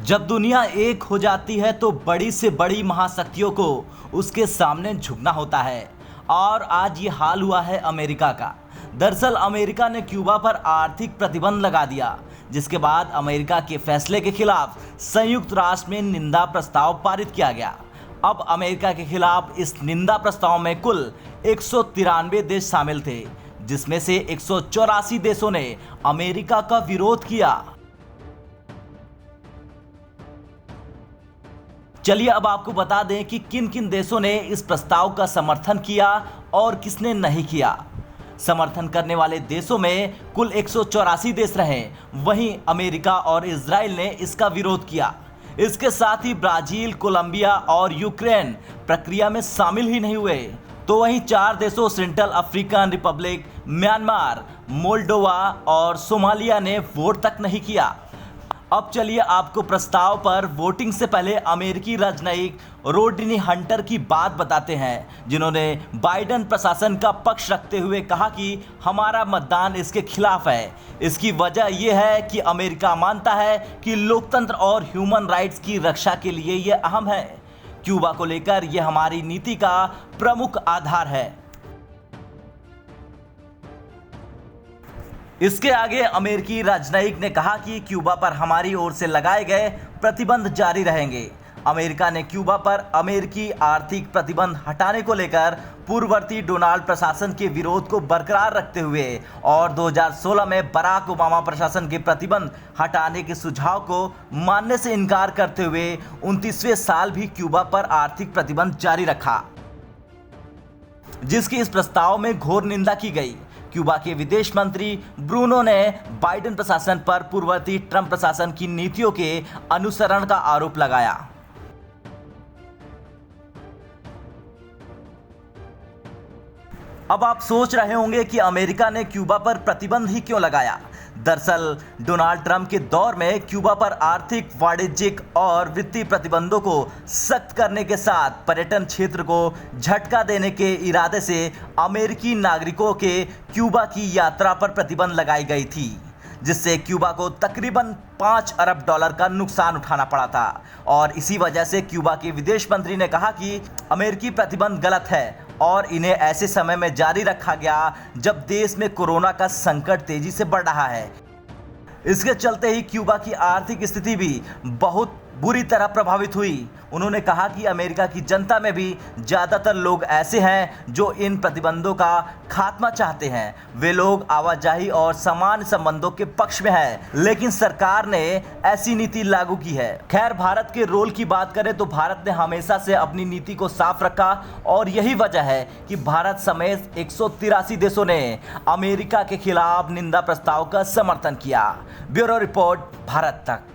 जब दुनिया एक हो जाती है तो बड़ी से बड़ी महाशक्तियों को उसके सामने झुकना होता है और आज ये हाल हुआ है अमेरिका का। दरअसल अमेरिका ने क्यूबा पर आर्थिक प्रतिबंध लगा दिया, जिसके बाद अमेरिका के फैसले के खिलाफ संयुक्त राष्ट्र में निंदा प्रस्ताव पारित किया गया। अब अमेरिका के खिलाफ इस निंदा प्रस्ताव में कुल 193 देश शामिल थे, जिसमें से 184 देशों ने अमेरिका का विरोध किया। चलिए अब आपको बता दें कि किन किन देशों ने इस प्रस्ताव का समर्थन किया और किसने नहीं किया। समर्थन करने वाले देशों में कुल 184 देश रहे, वहीं अमेरिका और इजराइल ने इसका विरोध किया। इसके साथ ही ब्राजील, कोलंबिया और यूक्रेन प्रक्रिया में शामिल ही नहीं हुए। तो वहीं 4 देशों central African Republic, Myanmar, Moldova और सोमालिया ने वोट तक नहीं किया। अब चलिए आपको प्रस्ताव पर वोटिंग से पहले अमेरिकी राजनयिक रोडनी हंटर की बात बताते हैं, जिन्होंने बाइडेन प्रशासन का पक्ष रखते हुए कहा कि हमारा मतदान इसके खिलाफ है। इसकी वजह यह है कि अमेरिका मानता है कि लोकतंत्र और ह्यूमन राइट्स की रक्षा के लिए यह अहम है। क्यूबा को लेकर यह हमारी नीति का प्रमुख आधार है। इसके आगे अमेरिकी राजनयिक ने कहा कि क्यूबा पर हमारी ओर से लगाए गए प्रतिबंध जारी रहेंगे। अमेरिका ने क्यूबा पर अमेरिकी आर्थिक प्रतिबंध हटाने को लेकर पूर्ववर्ती डोनाल्ड प्रशासन के विरोध को बरकरार रखते हुए और 2016 में बराक ओबामा प्रशासन के प्रतिबंध हटाने के सुझाव को मानने से इनकार करते हुए 29वें साल भी क्यूबा पर आर्थिक प्रतिबंध जारी रखा, जिसकी इस प्रस्ताव में घोर निंदा की गई। क्यूबा के विदेश मंत्री ब्रूनो ने बाइडेन प्रशासन पर पूर्ववर्ती ट्रंप प्रशासन की नीतियों के अनुसरण का आरोप लगाया। अब आप सोच रहे होंगे कि अमेरिका ने क्यूबा पर प्रतिबंध ही क्यों लगाया। दरअसल डोनाल्ड ट्रंप के दौर में क्यूबा पर आर्थिक, वाणिज्यिक और वित्तीय प्रतिबंधों को सख्त करने के साथ पर्यटन क्षेत्र को झटका देने के इरादे से अमेरिकी नागरिकों के क्यूबा की यात्रा पर प्रतिबंध लगाई गई थी, जिससे क्यूबा को तकरीबन 5 अरब डॉलर का नुकसान उठाना पड़ा था। और इसी वजह से क्यूबा के विदेश मंत्री ने कहा कि अमेरिकी प्रतिबंध गलत है और इन्हें ऐसे समय में जारी रखा गया जब देश में कोरोना का संकट तेजी से बढ़ रहा है। इसके चलते ही क्यूबा की आर्थिक स्थिति भी बहुत बुरी तरह प्रभावित हुई। उन्होंने कहा कि अमेरिका की जनता में भी ज़्यादातर लोग ऐसे हैं जो इन प्रतिबंधों का खात्मा चाहते हैं। वे लोग आवाजाही और सामान्य संबंधों के पक्ष में हैं, लेकिन सरकार ने ऐसी नीति लागू की है। खैर, भारत के रोल की बात करें तो भारत ने हमेशा से अपनी नीति को साफ रखा और यही वजह है कि भारत समेत 183 देशों ने अमेरिका के खिलाफ निंदा प्रस्ताव का समर्थन किया। ब्यूरो रिपोर्ट, भारत तक।